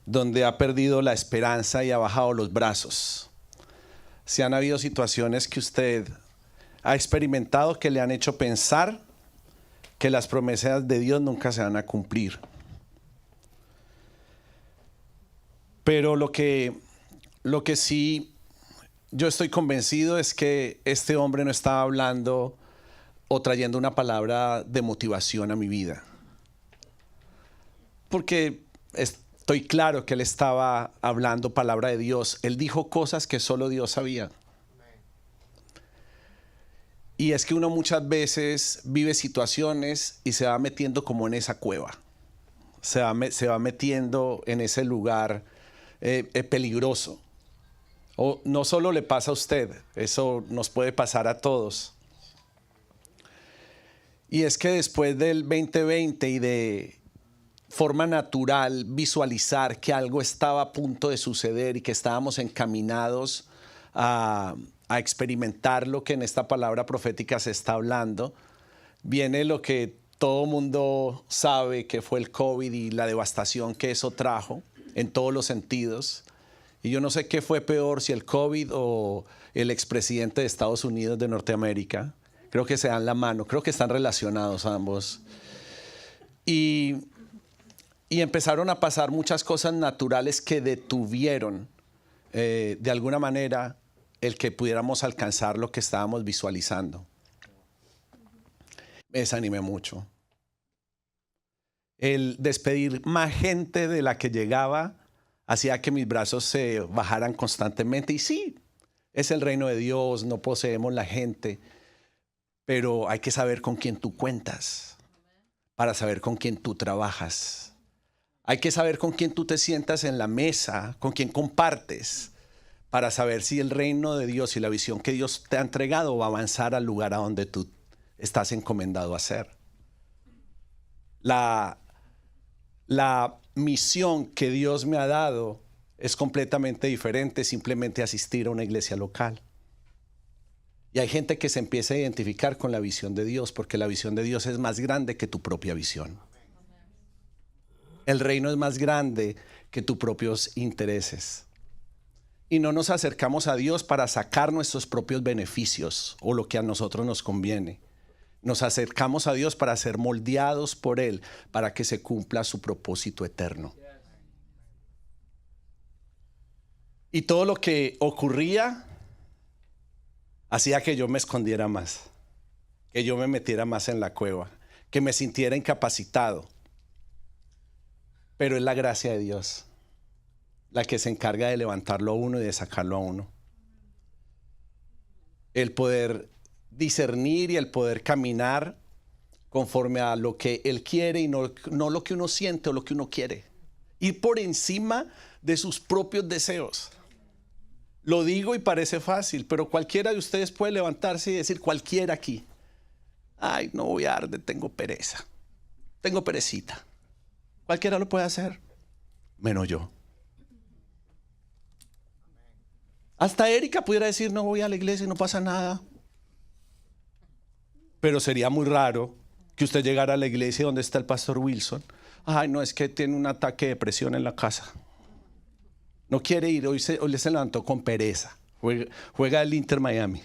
donde ha perdido la esperanza y ha bajado los brazos. Si han habido situaciones que usted ha experimentado que le han hecho pensar que las promesas de Dios nunca se van a cumplir. Pero lo que sí yo estoy convencido es que este hombre no estaba hablando o trayendo una palabra de motivación a mi vida. Porque estoy claro que él estaba hablando palabra de Dios. Él dijo cosas que solo Dios sabía. Y es que uno muchas veces vive situaciones y se va metiendo como en esa cueva. Se va metiendo en ese lugar peligroso. O no solo le pasa a usted, eso nos puede pasar a todos. Y es que después del 2020 y de forma natural visualizar que algo estaba a punto de suceder y que estábamos encaminados a experimentar lo que en esta palabra profética se está hablando, viene lo que todo mundo sabe que fue el COVID y la devastación que eso trajo en todos los sentidos. Y yo no sé qué fue peor, si el COVID o el expresidente de Estados Unidos de Norteamérica. Creo que se dan la mano, creo que están relacionados ambos. Y empezaron a pasar muchas cosas naturales que detuvieron de alguna manera el que pudiéramos alcanzar lo que estábamos visualizando. Me desanimé mucho. El despedir más gente de la que llegaba hacía que mis brazos se bajaran constantemente. Y sí, es el reino de Dios, no poseemos la gente, pero hay que saber con quién tú cuentas para saber con quién tú trabajas. Hay que saber con quién tú te sientas en la mesa, con quién compartes, para saber si el reino de Dios y la visión que Dios te ha entregado va a avanzar al lugar a donde tú estás encomendado a ser. La misión que Dios me ha dado es completamente diferente, simplemente asistir a una iglesia local. Y hay gente que se empieza a identificar con la visión de Dios, porque la visión de Dios es más grande que tu propia visión. El reino es más grande que tus propios intereses. Y no nos acercamos a Dios para sacar nuestros propios beneficios o lo que a nosotros nos conviene. Nos acercamos a Dios para ser moldeados por Él, para que se cumpla su propósito eterno. Y todo lo que ocurría hacía que yo me escondiera más, que yo me metiera más en la cueva, que me sintiera incapacitado. Pero es la gracia de Dios la que se encarga de levantarlo a uno y de sacarlo a uno. El poder discernir y el poder caminar conforme a lo que Él quiere y no lo que uno siente o lo que uno quiere. Ir por encima de sus propios deseos. Lo digo y parece fácil, pero cualquiera de ustedes puede levantarse y decir, cualquiera aquí: ay, no voy a arder, tengo pereza, tengo perecita. Cualquiera lo puede hacer, menos yo. Hasta Erika pudiera decir, no voy a la iglesia y no pasa nada. Pero sería muy raro que usted llegara a la iglesia donde está el pastor Wilson. Ay, no, es que tiene un ataque de depresión en la casa. No quiere ir, hoy se levantó con pereza. Juega el Inter Miami.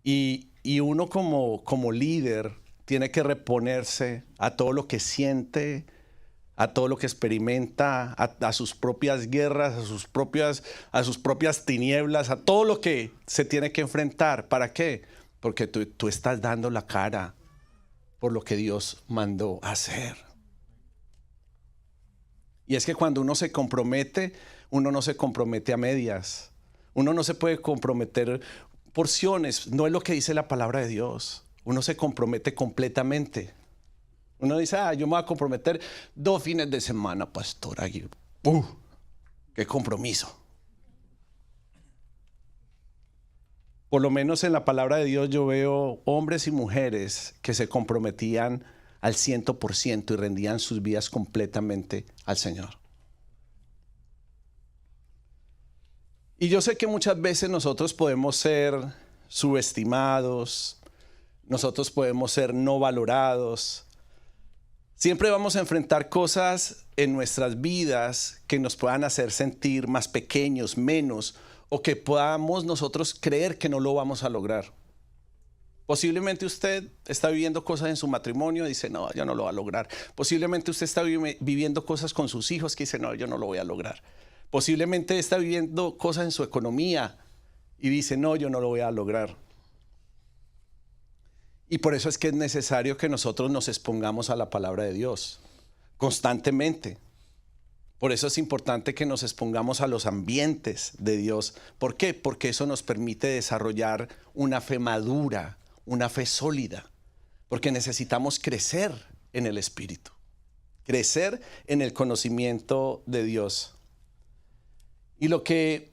Y uno como líder tiene que reponerse a todo lo que siente, a todo lo que experimenta, a sus propias guerras, a sus propias tinieblas, a todo lo que se tiene que enfrentar. ¿Para qué? Porque tú estás dando la cara por lo que Dios mandó hacer. Y es que cuando uno se compromete, uno no se compromete a medias. Uno no se puede comprometer porciones. No es lo que dice la palabra de Dios. Uno se compromete completamente. Uno dice, yo me voy a comprometer 2 fines de semana, pastor. ¡Qué compromiso! Por lo menos en la palabra de Dios yo veo hombres y mujeres que se comprometían al 100% y rendían sus vidas completamente al Señor. Y yo sé que muchas veces nosotros podemos ser subestimados, nosotros podemos ser no valorados. Siempre vamos a enfrentar cosas en nuestras vidas que nos puedan hacer sentir más pequeños, menos, o que podamos nosotros creer que no lo vamos a lograr. Posiblemente usted está viviendo cosas en su matrimonio y dice, no, yo no lo voy a lograr. Posiblemente usted está viviendo cosas con sus hijos que dice, no, yo no lo voy a lograr. Posiblemente está viviendo cosas en su economía y dice, no, yo no lo voy a lograr. Y por eso es que es necesario que nosotros nos expongamos a la palabra de Dios constantemente. Por eso es importante que nos expongamos a los ambientes de Dios. ¿Por qué? Porque eso nos permite desarrollar una fe madura, una fe sólida. Porque necesitamos crecer en el Espíritu, crecer en el conocimiento de Dios. Y lo que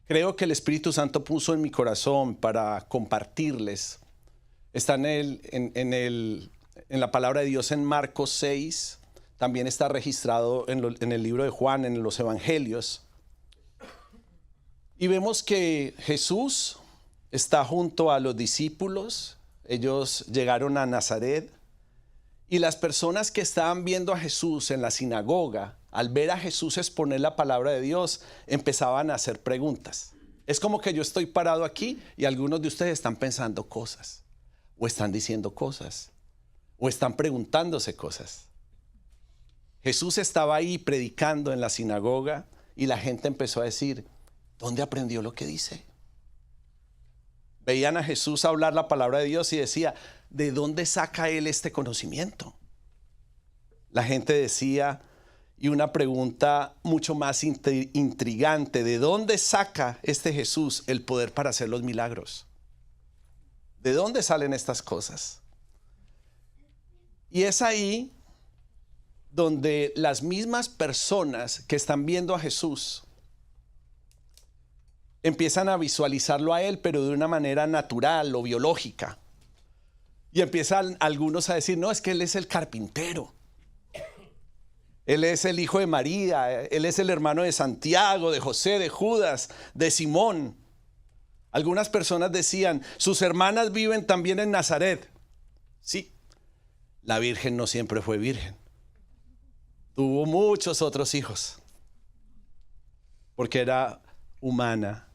creo que el Espíritu Santo puso en mi corazón para compartirles está en la palabra de Dios en Marcos 6, también está registrado en el libro de Juan, en los evangelios. Y vemos que Jesús está junto a los discípulos, ellos llegaron a Nazaret, y las personas que estaban viendo a Jesús en la sinagoga, al ver a Jesús exponer la palabra de Dios, empezaban a hacer preguntas. Es como que yo estoy parado aquí y algunos de ustedes están pensando cosas, o están diciendo cosas, o están preguntándose cosas. Jesús estaba ahí predicando en la sinagoga y la gente empezó a decir, ¿dónde aprendió lo que dice? Veían a Jesús hablar la palabra de Dios y decía, ¿de dónde saca él este conocimiento? La gente decía, y una pregunta mucho más intrigante, ¿de dónde saca este Jesús el poder para hacer los milagros? ¿De dónde salen estas cosas? Y es ahí donde las mismas personas que están viendo a Jesús empiezan a visualizarlo a él, pero de una manera natural o biológica. Y empiezan algunos a decir, no, es que él es el carpintero. Él es el hijo de María, él es el hermano de Santiago, de José, de Judas, de Simón. Algunas personas decían, sus hermanas viven también en Nazaret. Sí, la Virgen no siempre fue virgen. Tuvo muchos otros hijos, porque era humana.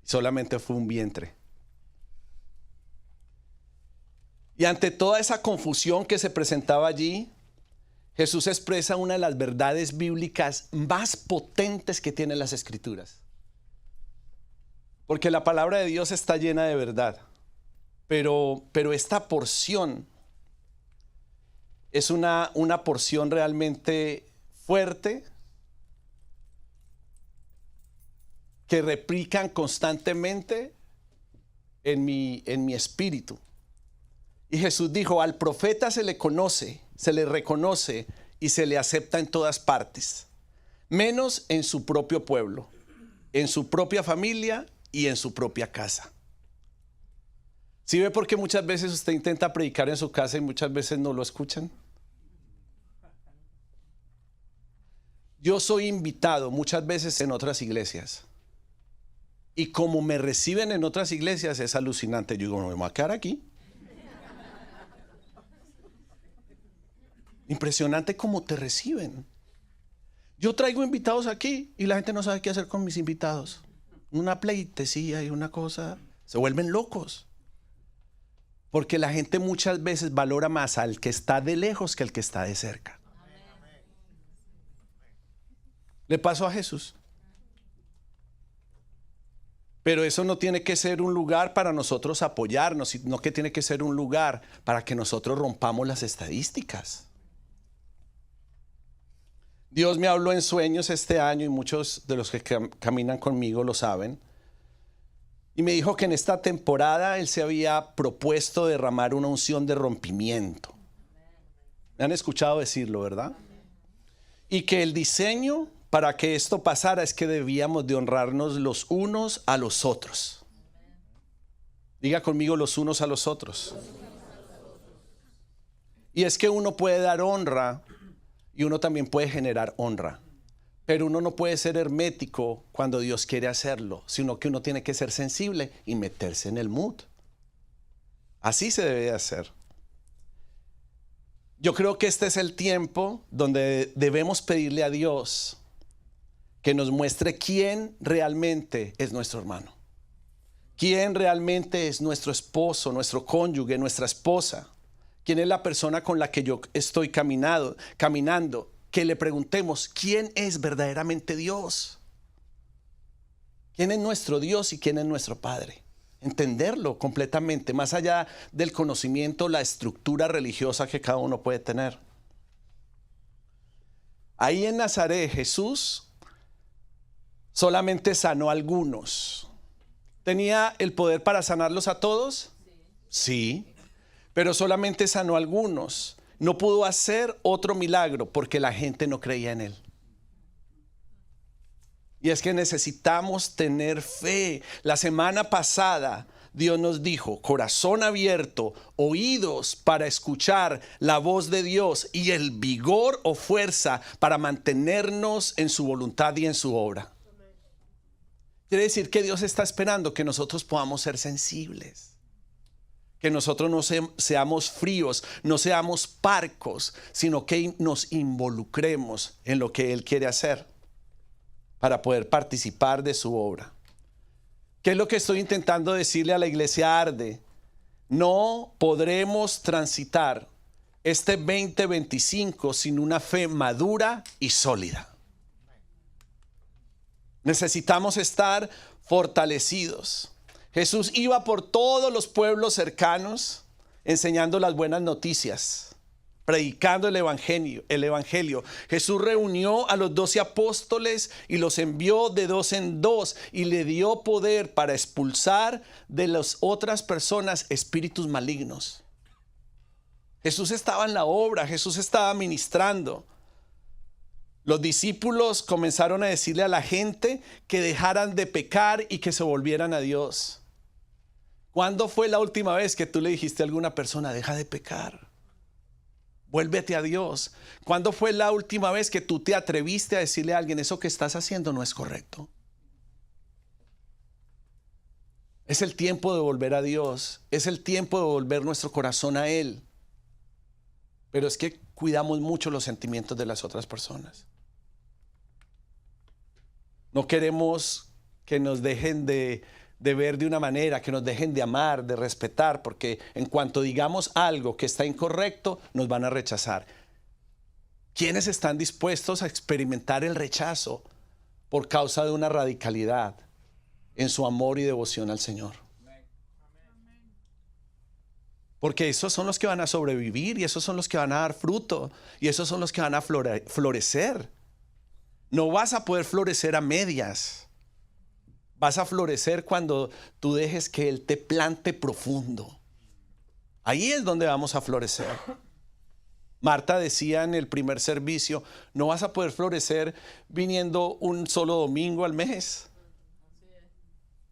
Solamente fue un vientre. Y ante toda esa confusión que se presentaba allí, Jesús expresa una de las verdades bíblicas más potentes que tienen las Escrituras. Porque la palabra de Dios está llena de verdad. Pero esta porción es una porción realmente fuerte que replican constantemente en mi espíritu. Y Jesús dijo, al profeta se le conoce, se le reconoce y se le acepta en todas partes, menos en su propio pueblo, en su propia familia y en su propia casa. ¿Sí ve por qué muchas veces usted intenta predicar en su casa y muchas veces no lo escuchan? Yo soy invitado muchas veces en otras iglesias. Y como me reciben en otras iglesias es alucinante. Yo digo, no me voy a quedar aquí. Impresionante cómo te reciben. Yo traigo invitados aquí y la gente no sabe qué hacer con mis invitados. Una pleitesía y una cosa. Se vuelven locos. Porque la gente muchas veces valora más al que está de lejos que al que está de cerca. Le pasó a Jesús. Pero eso no tiene que ser un lugar para nosotros apoyarnos, sino que tiene que ser un lugar para que nosotros rompamos las estadísticas. Dios me habló en sueños este año y muchos de los que caminan conmigo lo saben. Y me dijo que en esta temporada Él se había propuesto derramar una unción de rompimiento. Me han escuchado decirlo, ¿verdad? Y que el diseño para que esto pasara es que debíamos de honrarnos los unos a los otros. Diga conmigo, los unos a los otros. Y es que uno puede dar honra y uno también puede generar honra. Pero uno no puede ser hermético cuando Dios quiere hacerlo, sino que uno tiene que ser sensible y meterse en el mood. Así se debe hacer. Yo creo que este es el tiempo donde debemos pedirle a Dios que nos muestre quién realmente es nuestro hermano, quién realmente es nuestro esposo, nuestro cónyuge, nuestra esposa, quién es la persona con la que yo estoy caminando, que le preguntemos quién es verdaderamente Dios, quién es nuestro Dios y quién es nuestro Padre. Entenderlo completamente, más allá del conocimiento, la estructura religiosa que cada uno puede tener. Ahí en Nazaret, Jesús solamente sanó a algunos. ¿Tenía el poder para sanarlos a todos? Sí, pero solamente sanó a algunos. No pudo hacer otro milagro porque la gente no creía en él. Y es que necesitamos tener fe. La semana pasada Dios nos dijo, corazón abierto, oídos para escuchar la voz de Dios y el vigor o fuerza para mantenernos en su voluntad y en su obra. Quiere decir que Dios está esperando que nosotros podamos ser sensibles, que nosotros no seamos fríos, no seamos parcos, sino que nos involucremos en lo que Él quiere hacer para poder participar de su obra. ¿Qué es lo que estoy intentando decirle a la iglesia Arde? No podremos transitar este 2025 sin una fe madura y sólida. Necesitamos estar fortalecidos. Jesús iba por todos los pueblos cercanos enseñando las buenas noticias, predicando el evangelio. Jesús reunió a los 12 apóstoles y los envió de 2 en 2 y le dio poder para expulsar de las otras personas espíritus malignos. Jesús estaba en la obra, Jesús estaba ministrando. Los discípulos comenzaron a decirle a la gente que dejaran de pecar y que se volvieran a Dios. ¿Cuándo fue la última vez que tú le dijiste a alguna persona, deja de pecar? Vuélvete a Dios. ¿Cuándo fue la última vez que tú te atreviste a decirle a alguien, eso que estás haciendo no es correcto? Es el tiempo de volver a Dios. Es el tiempo de volver nuestro corazón a Él. Pero es que cuidamos mucho los sentimientos de las otras personas. No queremos que nos dejen de ver de una manera, que nos dejen de amar, de respetar, porque en cuanto digamos algo que está incorrecto, nos van a rechazar. ¿Quiénes están dispuestos a experimentar el rechazo por causa de una radicalidad en su amor y devoción al Señor? Porque esos son los que van a sobrevivir y esos son los que van a dar fruto y esos son los que van a florecer. No vas a poder florecer a medias. Vas a florecer cuando tú dejes que Él te plante profundo. Ahí es donde vamos a florecer. Marta decía en el primer servicio, no vas a poder florecer viniendo un solo domingo al mes.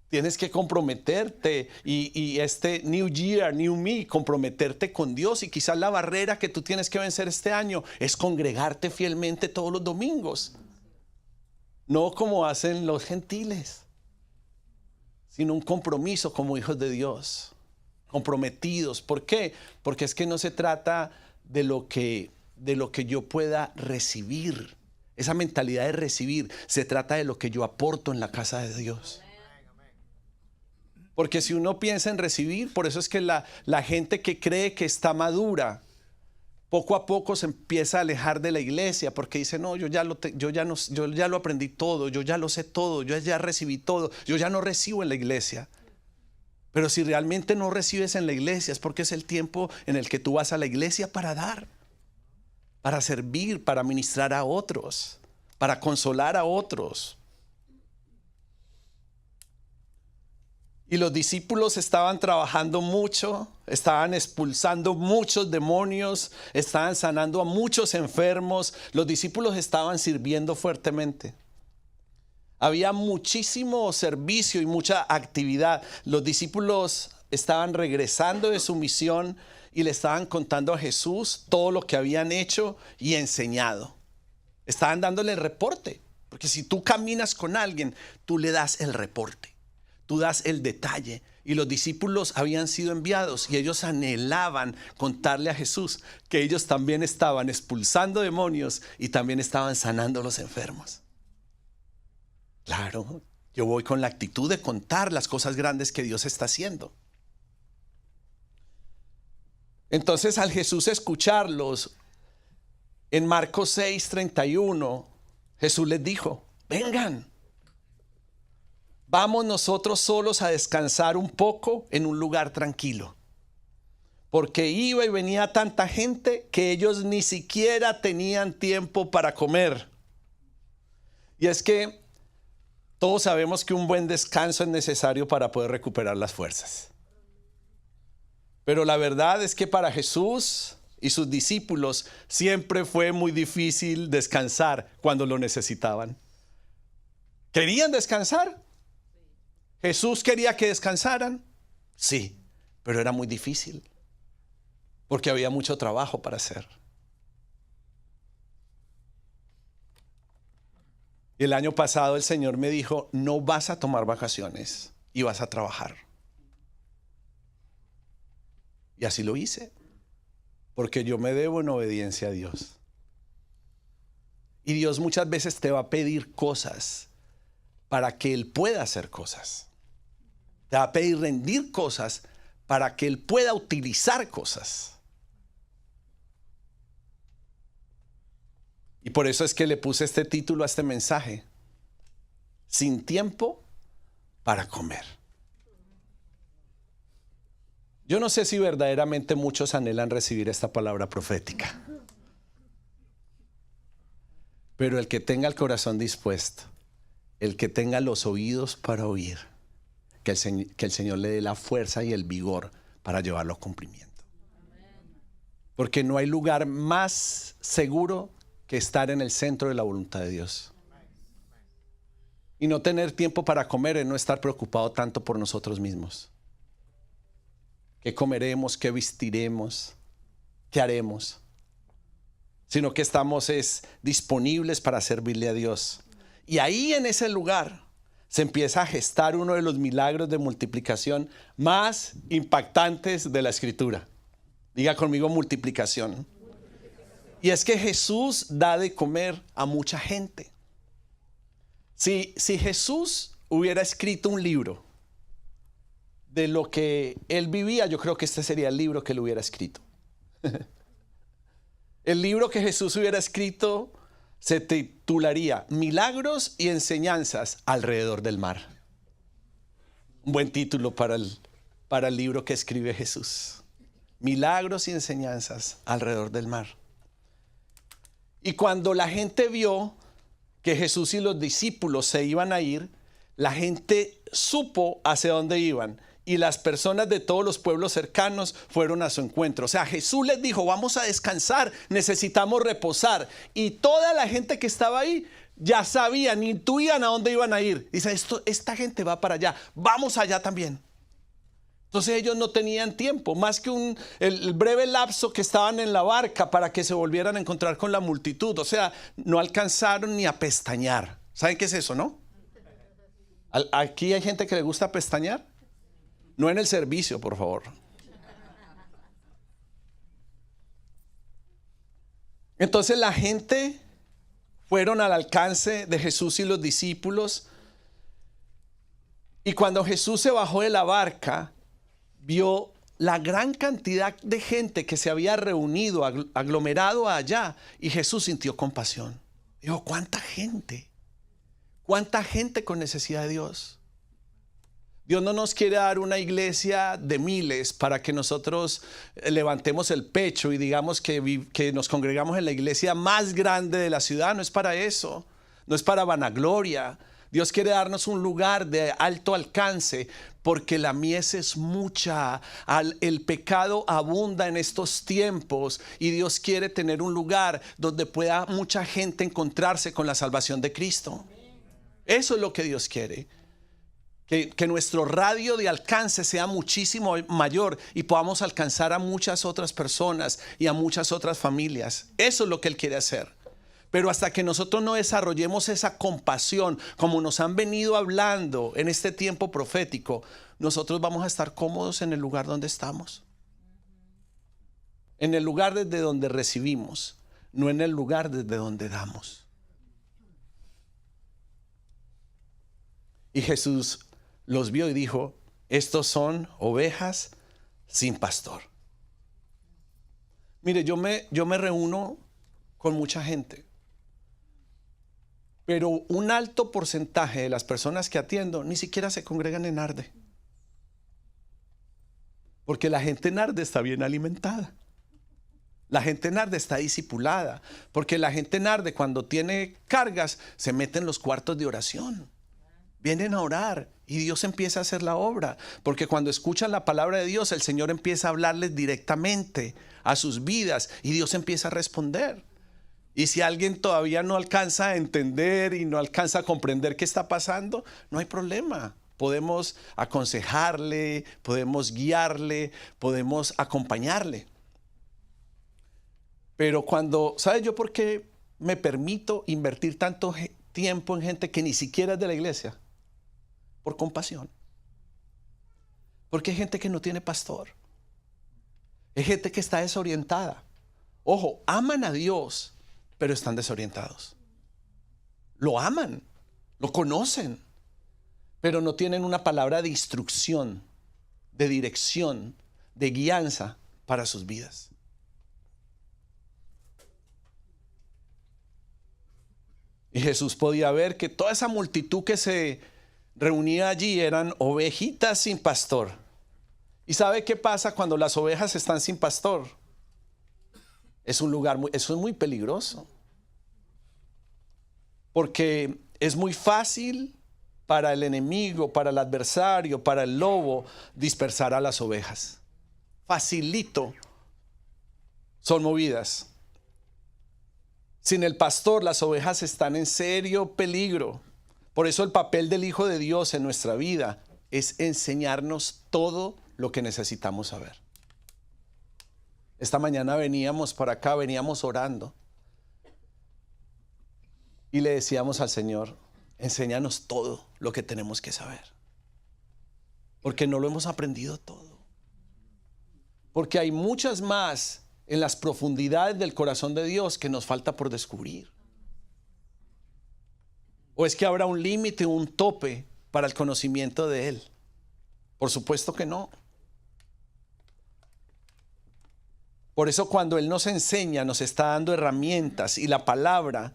Tienes que comprometerte y este New Year, New Me, comprometerte con Dios. Y quizás la barrera que tú tienes que vencer este año es congregarte fielmente todos los domingos. No como hacen los gentiles, sino un compromiso como hijos de Dios, comprometidos. ¿Por qué? Porque es que no se trata de lo que yo pueda recibir, esa mentalidad de recibir, se trata de lo que yo aporto en la casa de Dios. Porque si uno piensa en recibir, por eso es que la gente que cree que está madura, poco a poco se empieza a alejar de la iglesia, porque dice, no, yo ya lo aprendí todo, yo ya lo sé todo, yo ya recibí todo, yo ya no recibo en la iglesia. Pero si realmente no recibes en la iglesia, es porque es el tiempo en el que tú vas a la iglesia para dar, para servir, para ministrar a otros, para consolar a otros. Y los discípulos estaban trabajando mucho, estaban expulsando muchos demonios, estaban sanando a muchos enfermos. Los discípulos estaban sirviendo fuertemente. Había muchísimo servicio y mucha actividad. Los discípulos estaban regresando de su misión y le estaban contando a Jesús todo lo que habían hecho y enseñado. Estaban dándole el reporte, porque si tú caminas con alguien, tú le das el reporte. tú das el detalle. Y los discípulos habían sido enviados y ellos anhelaban contarle a Jesús que ellos también estaban expulsando demonios y también estaban sanando a los enfermos. Claro, yo voy con la actitud de contar las cosas grandes que Dios está haciendo. Entonces, al Jesús escucharlos, en Marcos 6:31, Jesús les dijo: vengan, vamos nosotros solos a descansar un poco en un lugar tranquilo. Porque iba y venía tanta gente que ellos ni siquiera tenían tiempo para comer. Y es que todos sabemos que un buen descanso es necesario para poder recuperar las fuerzas. Pero la verdad es que para Jesús y sus discípulos siempre fue muy difícil descansar cuando lo necesitaban. ¿Querían descansar? ¿Jesús quería que descansaran? Sí, pero era muy difícil porque había mucho trabajo para hacer. Y el año pasado el Señor me dijo: no vas a tomar vacaciones y vas a trabajar. Y así lo hice, porque yo me debo en obediencia a Dios. Y Dios muchas veces te va a pedir cosas para que Él pueda hacer cosas. Te va a pedir rendir cosas para que Él pueda utilizar cosas. Y por eso es que le puse este título a este mensaje: sin tiempo para comer. Yo no sé si verdaderamente muchos anhelan recibir esta palabra profética, pero el que tenga el corazón dispuesto, el que tenga los oídos para oír, que el Señor le dé la fuerza y el vigor para llevarlo a cumplimiento. Porque no hay lugar más seguro que estar en el centro de la voluntad de Dios. Y no tener tiempo para comer es no estar preocupado tanto por nosotros mismos. ¿Qué comeremos? ¿Qué vestiremos? ¿Qué haremos? Sino que estamos disponibles para servirle a Dios. Y ahí en ese lugar se empieza a gestar uno de los milagros de multiplicación más impactantes de la Escritura. Diga conmigo: multiplicación. Y es que Jesús da de comer a mucha gente. Si Jesús hubiera escrito un libro de lo que Él vivía, yo creo que este sería el libro que Él hubiera escrito. El libro que Jesús hubiera escrito se titularía Milagros y enseñanzas alrededor del mar. Un buen título para el libro que escribe Jesús. Milagros y enseñanzas alrededor del mar. Y cuando la gente vio que Jesús y los discípulos se iban a ir, la gente supo hacia dónde iban. Y las personas de todos los pueblos cercanos fueron a su encuentro. O sea, Jesús les dijo: vamos a descansar, necesitamos reposar. Y toda la gente que estaba ahí ya sabían, intuían a dónde iban a ir. Dice: esta gente va para allá, vamos allá también. Entonces ellos no tenían tiempo, más que el breve lapso que estaban en la barca para que se volvieran a encontrar con la multitud. O sea, no alcanzaron ni a pestañear. ¿Saben qué es eso, no? Aquí hay gente que le gusta pestañear. No en el servicio, por favor. Entonces la gente fueron al alcance de Jesús y los discípulos. Y cuando Jesús se bajó de la barca, vio la gran cantidad de gente que se había reunido, aglomerado allá. Y Jesús sintió compasión. Dijo: ¿cuánta gente? ¿Cuánta gente con necesidad de Dios? Dios no nos quiere dar una iglesia de miles para que nosotros levantemos el pecho y digamos que nos congregamos en la iglesia más grande de la ciudad. No es para eso, no es para vanagloria. Dios quiere darnos un lugar de alto alcance porque la mies es mucha, el pecado abunda en estos tiempos y Dios quiere tener un lugar donde pueda mucha gente encontrarse con la salvación de Cristo. Eso es lo que Dios quiere. Que nuestro radio de alcance sea muchísimo mayor y podamos alcanzar a muchas otras personas y a muchas otras familias. Eso es lo que Él quiere hacer. Pero hasta que nosotros no desarrollemos esa compasión, como nos han venido hablando en este tiempo profético, nosotros vamos a estar cómodos en el lugar donde estamos. En el lugar desde donde recibimos, no en el lugar desde donde damos. Y Jesús los vio y dijo: estos son ovejas sin pastor. Mire, yo me reúno con mucha gente, pero un alto porcentaje de las personas que atiendo ni siquiera se congregan en Arde. Porque la gente en Arde está bien alimentada. La gente en Arde está discipulada. Porque la gente en Arde, cuando tiene cargas, se mete en los cuartos de oración. Vienen a orar y Dios empieza a hacer la obra. Porque cuando escuchan la palabra de Dios, el Señor empieza a hablarles directamente a sus vidas y Dios empieza a responder. Y si alguien todavía no alcanza a entender y no alcanza a comprender qué está pasando, no hay problema. Podemos aconsejarle, podemos guiarle, podemos acompañarle. Pero ¿sabes yo por qué me permito invertir tanto tiempo en gente que ni siquiera es de la iglesia? Por compasión. Porque hay gente que no tiene pastor. Hay gente que está desorientada. Ojo, aman a Dios, pero están desorientados. Lo aman, lo conocen, pero no tienen una palabra de instrucción, de dirección, de guianza para sus vidas. Y Jesús podía ver que toda esa multitud que se reunía allí eran ovejitas sin pastor. ¿Y sabe qué pasa cuando las ovejas están sin pastor? Eso es muy peligroso. Porque es muy fácil para el enemigo, para el adversario, para el lobo, dispersar a las ovejas. Facilito son movidas. Sin el pastor, las ovejas están en serio peligro. Por eso el papel del Hijo de Dios en nuestra vida es enseñarnos todo lo que necesitamos saber. Esta mañana veníamos para acá, veníamos orando. Y le decíamos al Señor: enséñanos todo lo que tenemos que saber. Porque no lo hemos aprendido todo. Porque hay muchas más en las profundidades del corazón de Dios que nos falta por descubrir. ¿O es que habrá un límite, un tope para el conocimiento de Él? Por supuesto que no. Por eso cuando Él nos enseña, nos está dando herramientas, y la palabra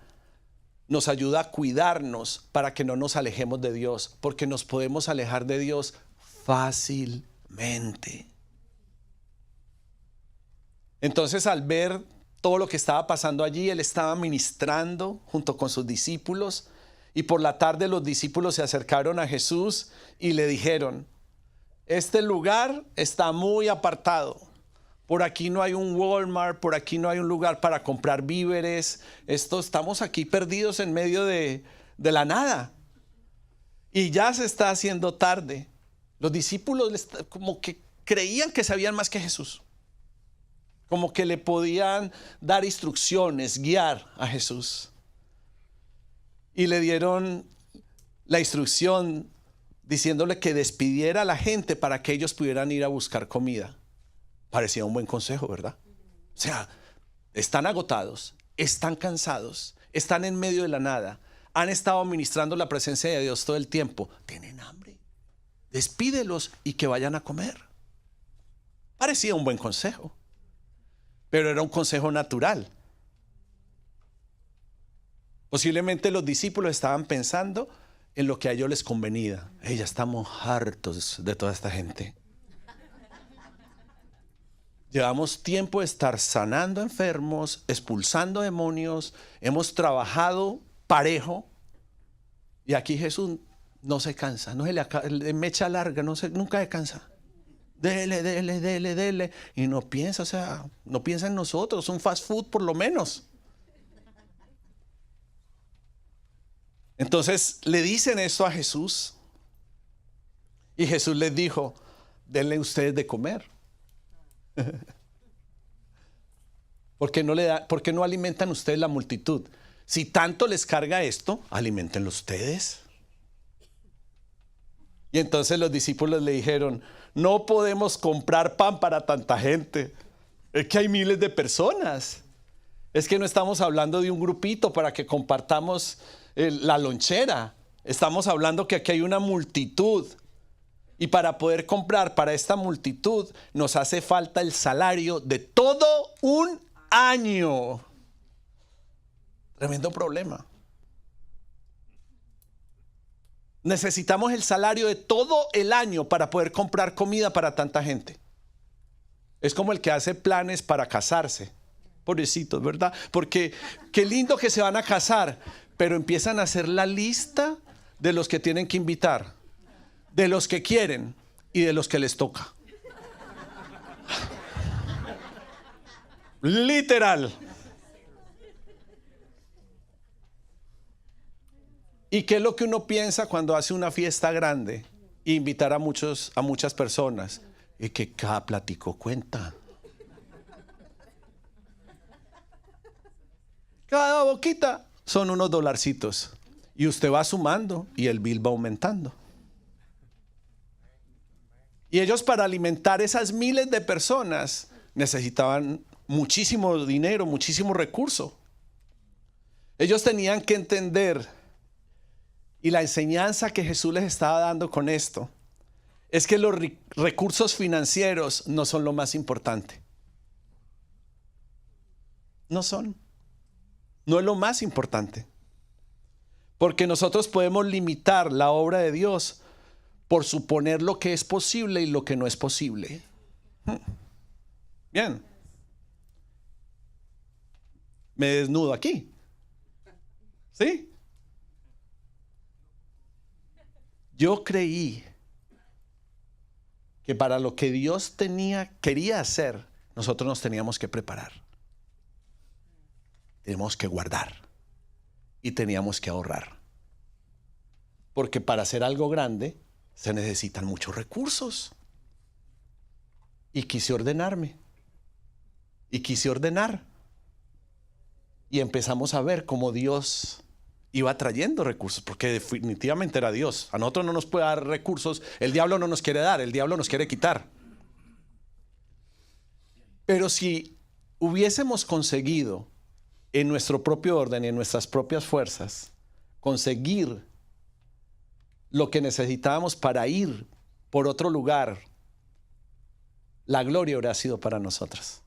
nos ayuda a cuidarnos para que no nos alejemos de Dios, porque nos podemos alejar de Dios fácilmente. Entonces, al ver todo lo que estaba pasando allí, Él estaba ministrando junto con sus discípulos, y por la tarde los discípulos se acercaron a Jesús y le dijeron: este lugar está muy apartado. Por aquí no hay un Walmart, por aquí no hay un lugar para comprar víveres. Estamos aquí perdidos en medio de la nada. Y ya se está haciendo tarde. Los discípulos como que creían que sabían más que Jesús. Como que le podían dar instrucciones, guiar a Jesús. Y le dieron la instrucción diciéndole que despidiera a la gente para que ellos pudieran ir a buscar comida. Parecía un buen consejo, ¿verdad? O sea, están agotados, están cansados, están en medio de la nada, han estado ministrando la presencia de Dios todo el tiempo, tienen hambre. Despídelos y que vayan a comer. Parecía un buen consejo, pero era un consejo natural. Posiblemente los discípulos estaban pensando en lo que a ellos les convenía. Ya estamos hartos de toda esta gente. Llevamos tiempo de estar sanando enfermos, expulsando demonios, hemos trabajado parejo, y aquí Jesús no se cansa, no se le mecha larga, nunca se cansa. Dele, y no piensa, no piensa en nosotros, un fast food por lo menos. Entonces le dicen esto a Jesús, y Jesús les dijo: denle ustedes de comer. ¿Por qué no alimentan ustedes la multitud? Si tanto les carga esto, aliméntenlo ustedes. Y entonces los discípulos le dijeron, no podemos comprar pan para tanta gente. Es que hay miles de personas. Es que no estamos hablando de un grupito para que compartamos la lonchera. Estamos hablando que aquí hay una multitud. Y para poder comprar para esta multitud nos hace falta el salario de todo un año. Tremendo problema. Necesitamos el salario de todo el año para poder comprar comida para tanta gente. Es como el que hace planes para casarse. Pobrecitos, ¿verdad? Porque qué lindo que se van a casar, pero empiezan a hacer la lista de los que tienen que invitar, de los que quieren y de los que les toca. Literal. ¿Y qué es lo que uno piensa cuando hace una fiesta grande e invitar a muchas personas? Y que cada platico cuenta. Cada boquita son unos dolarcitos. Y usted va sumando y el bill va aumentando. Y ellos, para alimentar esas miles de personas, necesitaban muchísimo dinero, muchísimo recurso. Ellos tenían que entender, y la enseñanza que Jesús les estaba dando con esto, es que los recursos financieros no son lo más importante. No son. No es lo más importante. Porque nosotros podemos limitar la obra de Dios por suponer lo que es posible y lo que no es posible. Bien. Me desnudo aquí. ¿Sí? Yo creí que para lo que Dios quería hacer, nosotros nos teníamos que preparar. Teníamos que guardar y teníamos que ahorrar. Porque para hacer algo grande se necesitan muchos recursos. Y quise ordenarme. Y quise ordenar. Y empezamos a ver cómo Dios iba trayendo recursos, porque definitivamente era Dios. A nosotros no nos puede dar recursos, el diablo no nos quiere dar, el diablo nos quiere quitar. Pero si hubiésemos conseguido en nuestro propio orden y en nuestras propias fuerzas conseguir lo que necesitábamos para ir por otro lugar, la gloria hubiera sido para nosotros.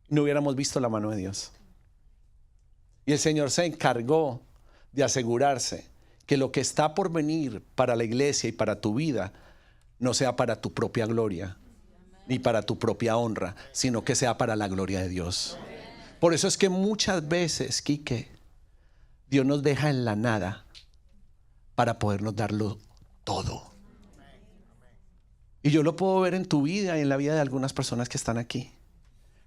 No hubiéramos visto la mano de Dios. Y el Señor se encargó de asegurarse que lo que está por venir para la iglesia y para tu vida no sea para tu propia gloria ni para tu propia honra, sino que sea para la gloria de Dios. Por eso es que muchas veces, Quique, Dios nos deja en la nada para podernos darlo todo. Y yo lo puedo ver en tu vida y en la vida de algunas personas que están aquí.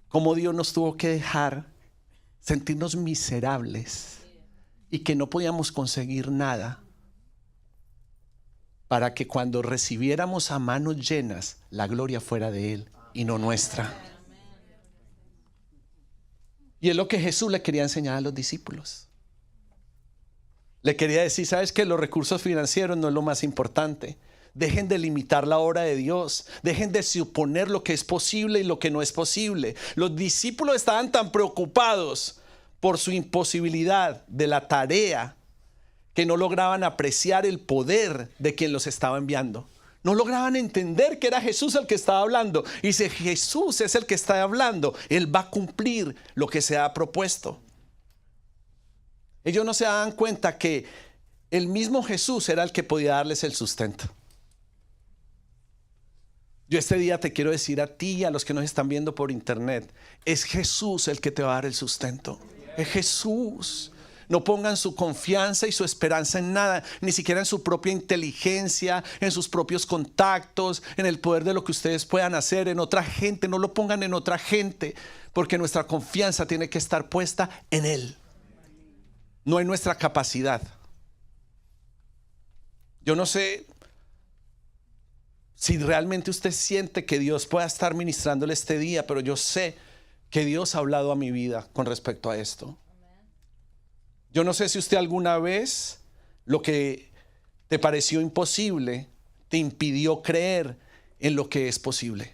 Cómo Dios nos tuvo que dejar sentirnos miserables y que no podíamos conseguir nada para que cuando recibiéramos a manos llenas la gloria fuera de Él y no nuestra. Y es lo que Jesús le quería enseñar a los discípulos. Le quería decir, ¿sabes qué? Los recursos financieros no es lo más importante. Dejen de limitar la obra de Dios. Dejen de suponer lo que es posible y lo que no es posible. Los discípulos estaban tan preocupados por su imposibilidad de la tarea que no lograban apreciar el poder de quien los estaba enviando. No lograban entender que era Jesús el que estaba hablando. Y si Jesús es el que está hablando, Él va a cumplir lo que se ha propuesto. Ellos no se daban cuenta que el mismo Jesús era el que podía darles el sustento. Yo este día te quiero decir a ti y a los que nos están viendo por internet, es Jesús el que te va a dar el sustento. Es Jesús. No pongan su confianza y su esperanza en nada, ni siquiera en su propia inteligencia, en sus propios contactos, en el poder de lo que ustedes puedan hacer, en otra gente. No lo pongan en otra gente, porque nuestra confianza tiene que estar puesta en Él, no en nuestra capacidad. Yo no sé si realmente usted siente que Dios pueda estar ministrándole este día, pero yo sé que Dios ha hablado a mi vida con respecto a esto. Yo no sé si usted alguna vez lo que te pareció imposible te impidió creer en lo que es posible.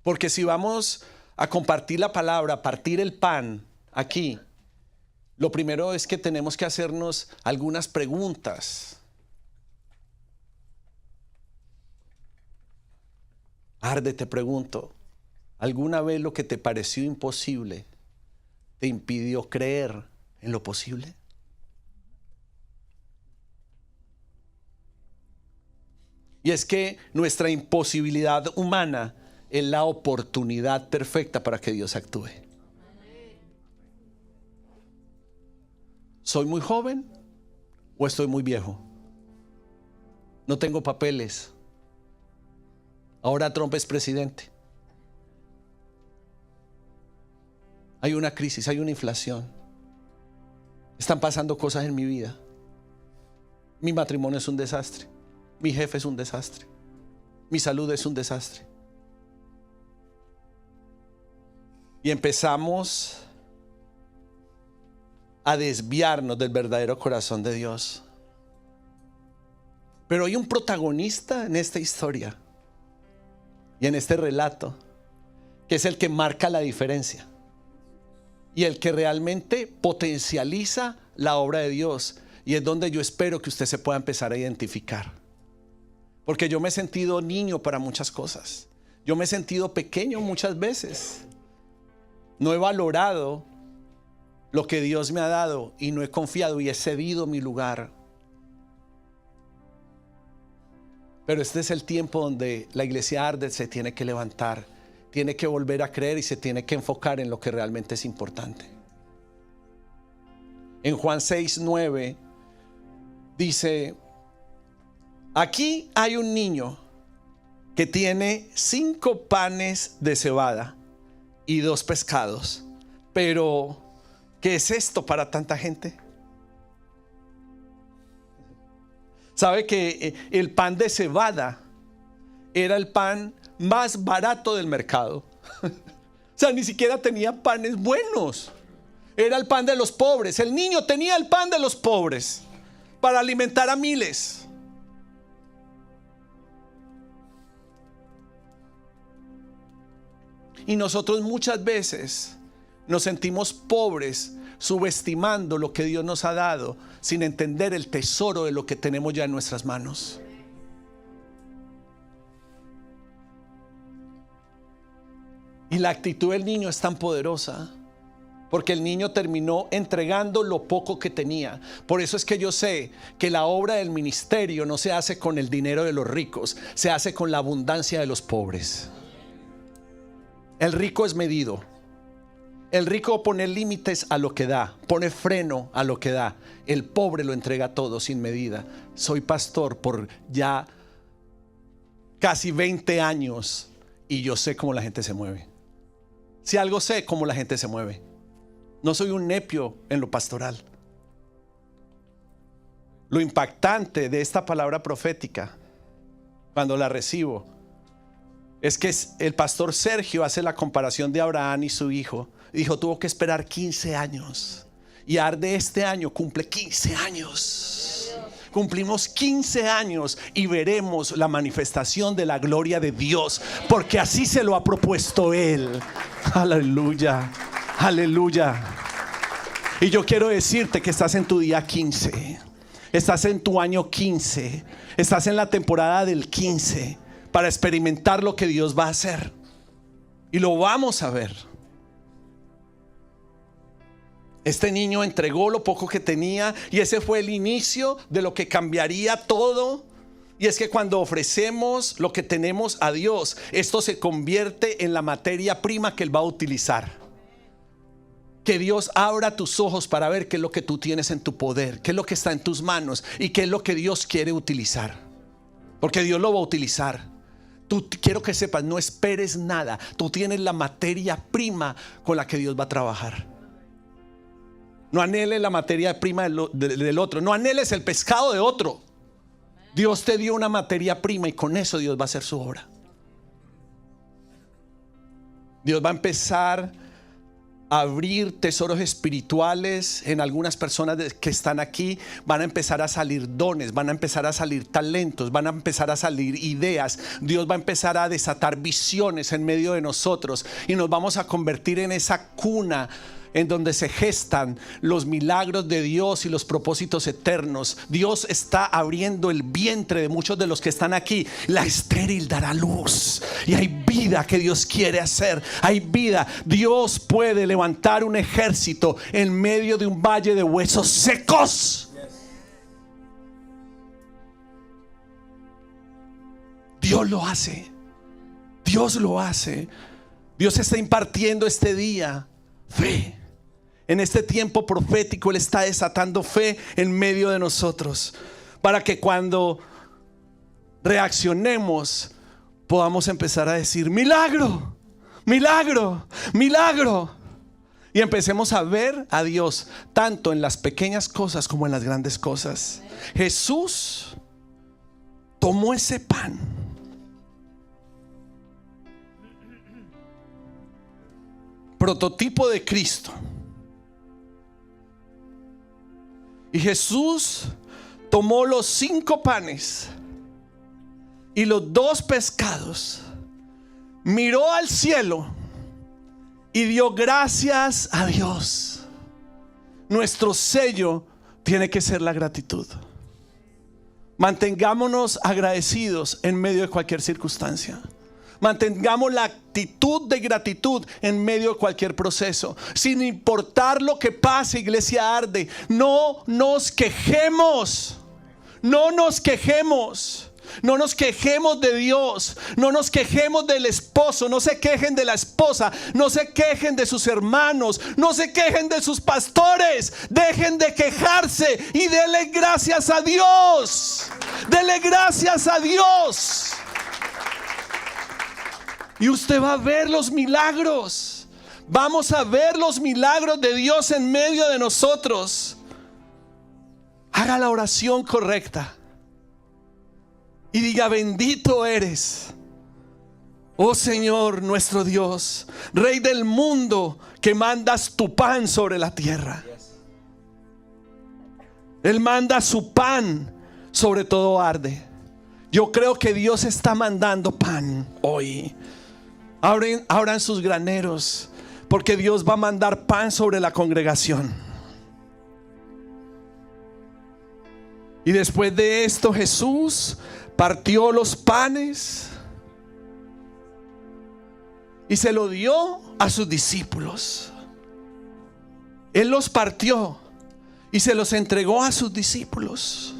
Porque si vamos a compartir la palabra, a partir el pan aquí, lo primero es que tenemos que hacernos algunas preguntas. Arde, te pregunto, ¿alguna vez lo que te pareció imposible te impidió creer en lo posible? Y es que nuestra imposibilidad humana es la oportunidad perfecta para que Dios actúe. ¿Soy muy joven o estoy muy viejo? No tengo papeles. Ahora Trump es presidente. Hay una crisis, hay una inflación. Están pasando cosas en mi vida. Mi matrimonio es un desastre. Mi jefe es un desastre. Mi salud es un desastre. Y empezamos a desviarnos del verdadero corazón de Dios. Pero hay un protagonista en esta historia y en este relato, que es el que marca la diferencia y el que realmente potencializa la obra de Dios. Y es donde yo espero que usted se pueda empezar a identificar. Porque yo me he sentido niño para muchas cosas. Yo me he sentido pequeño muchas veces. No he valorado lo que Dios me ha dado y no he confiado y he cedido mi lugar. Pero este es el tiempo donde la iglesia Arde se tiene que levantar, tiene que volver a creer y se tiene que enfocar en lo que realmente es importante. En Juan 6:9 dice: aquí hay un niño que tiene 5 panes de cebada y 2 pescados. Pero, ¿qué es esto para tanta gente? ¿Sabe que el pan de cebada era el pan más barato del mercado? O sea, ni siquiera tenía panes buenos. Era el pan de los pobres. El niño tenía el pan de los pobres para alimentar a miles. Y nosotros muchas veces nos sentimos pobres, subestimando lo que Dios nos ha dado, sin entender el tesoro de lo que tenemos ya en nuestras manos. Y la actitud del niño es tan poderosa, porque el niño terminó entregando lo poco que tenía. Por eso es que yo sé que la obra del ministerio no se hace con el dinero de los ricos, se hace con la abundancia de los pobres. El rico es medido. El rico pone límites a lo que da, pone freno a lo que da. El pobre lo entrega todo sin medida. Soy pastor por ya casi 20 años y yo sé cómo la gente se mueve. Si algo sé, cómo la gente se mueve. No soy un nepio en lo pastoral. Lo impactante de esta palabra profética, cuando la recibo, es que el pastor Sergio hace la comparación de Abraham y su hijo. Dijo, tuvo que esperar 15 años. Y Arde este año cumple 15 años. Cumplimos 15 años y veremos la manifestación de la gloria de Dios, porque así se lo ha propuesto Él. Aleluya, aleluya. Y yo quiero decirte que estás en tu día 15. Estás en tu año 15. Estás en la temporada del 15 para experimentar lo que Dios va a hacer. Y lo vamos a ver. Este niño entregó lo poco que tenía y ese fue el inicio de lo que cambiaría todo. Y es que cuando ofrecemos lo que tenemos a Dios, esto se convierte en la materia prima que Él va a utilizar. Que Dios abra tus ojos para ver qué es lo que tú tienes en tu poder, qué es lo que está en tus manos y qué es lo que Dios quiere utilizar. Porque Dios lo va a utilizar. Quiero que sepas, no esperes nada. Tú tienes la materia prima con la que Dios va a trabajar. No anheles la materia prima del otro. No anheles el pescado de otro. Dios te dio una materia prima y con eso Dios va a hacer su obra. Dios va a empezar abrir tesoros espirituales en algunas personas que están aquí. Van a empezar a salir dones, van a empezar a salir talentos, van a empezar a salir ideas. Dios va a empezar a desatar visiones en medio de nosotros y nos vamos a convertir en esa cuna en donde se gestan los milagros de Dios y los propósitos eternos. Dios está abriendo el vientre de muchos de los que están aquí. La estéril dará luz y hay vida que Dios quiere hacer. Hay vida. Dios puede levantar un ejército en medio de un valle de huesos secos. Dios lo hace. Dios lo hace. Dios está impartiendo este día fe. En este tiempo profético Él está desatando fe en medio de nosotros, para que cuando reaccionemos podamos empezar a decir: milagro, milagro, milagro. Y empecemos a ver a Dios tanto en las pequeñas cosas como en las grandes cosas. Jesús tomó ese pan, prototipo de Cristo, y Jesús tomó los 5 panes y los 2 pescados, miró al cielo y dio gracias a Dios. Nuestro sello tiene que ser la gratitud. Mantengámonos agradecidos en medio de cualquier circunstancia. Mantengamos la actitud de gratitud en medio de cualquier proceso, sin importar lo que pase. Iglesia Arde, no nos quejemos. No nos quejemos. No nos quejemos de Dios. No nos quejemos del esposo. No se quejen de la esposa. No se quejen de sus hermanos. No se quejen de sus pastores. Dejen de quejarse y denle gracias a Dios. Denle gracias a Dios. Y usted va a ver los milagros. Vamos a ver los milagros de Dios en medio de nosotros. Haga la oración correcta y diga: bendito eres, oh Señor nuestro Dios, Rey del mundo, que mandas tu pan sobre la tierra. Él manda su pan sobre todo Arde. Yo creo que Dios está mandando pan hoy. Abran sus graneros, porque Dios va a mandar pan sobre la congregación. Y después de esto Jesús partió los panes y se lo dio a sus discípulos. Él los partió y se los entregó a sus discípulos.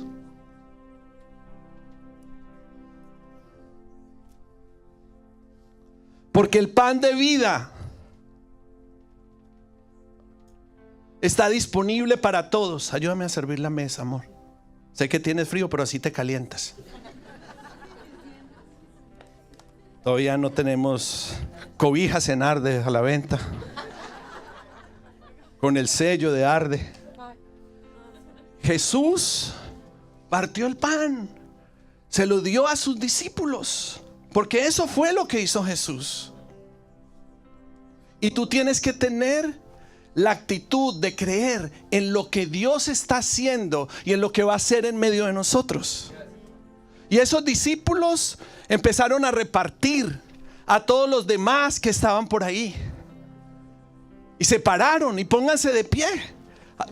Porque el pan de vida está disponible para todos. Ayúdame a servir la mesa, amor. Sé que tienes frío, pero así te calientas. Todavía no tenemos cobijas en Arde a la venta, con el sello de Arde. Jesús partió el pan, se lo dio a sus discípulos, porque eso fue lo que hizo Jesús. Y tú tienes que tener la actitud de creer en lo que Dios está haciendo y en lo que va a hacer en medio de nosotros. Y esos discípulos empezaron a repartir a todos los demás que estaban por ahí. Y se pararon, y pónganse de pie.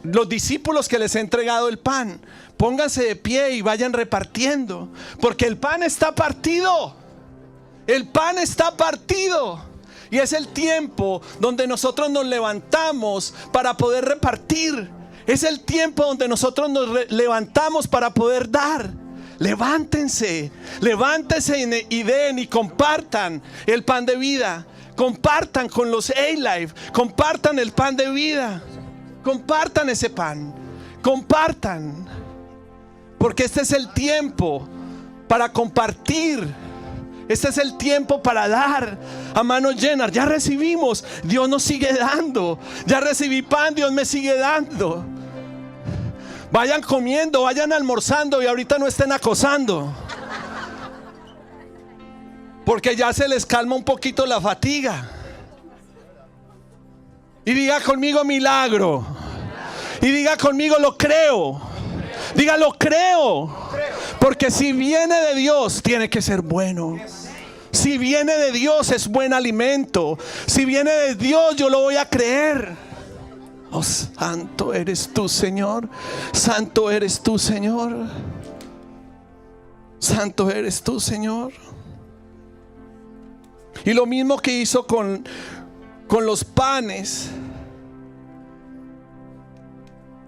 Los discípulos que les he entregado el pan, pónganse de pie y vayan repartiendo, porque el pan está partido. El pan está partido. Y es el tiempo donde nosotros nos levantamos para poder repartir. Es el tiempo donde nosotros nos levantamos para poder dar. Levántense, levántense y den y compartan el pan de vida. Compartan con los A-Life, compartan el pan de vida. Compartan ese pan, compartan. Porque este es el tiempo para compartir. Este es el tiempo para dar a manos llenas. Ya recibimos, Dios nos sigue dando. Ya recibí pan, Dios me sigue dando. Vayan comiendo, vayan almorzando y ahorita no estén acosando, porque ya se les calma un poquito la fatiga. Y diga conmigo milagro. Y diga conmigo lo creo. Diga lo creo. Porque si viene de Dios tiene que ser bueno. Si viene de Dios es buen alimento. Si viene de Dios yo lo voy a creer. Oh, santo eres tú, Señor. Santo eres tú, Señor. Santo eres tú, Señor. Y lo mismo que hizo con los panes,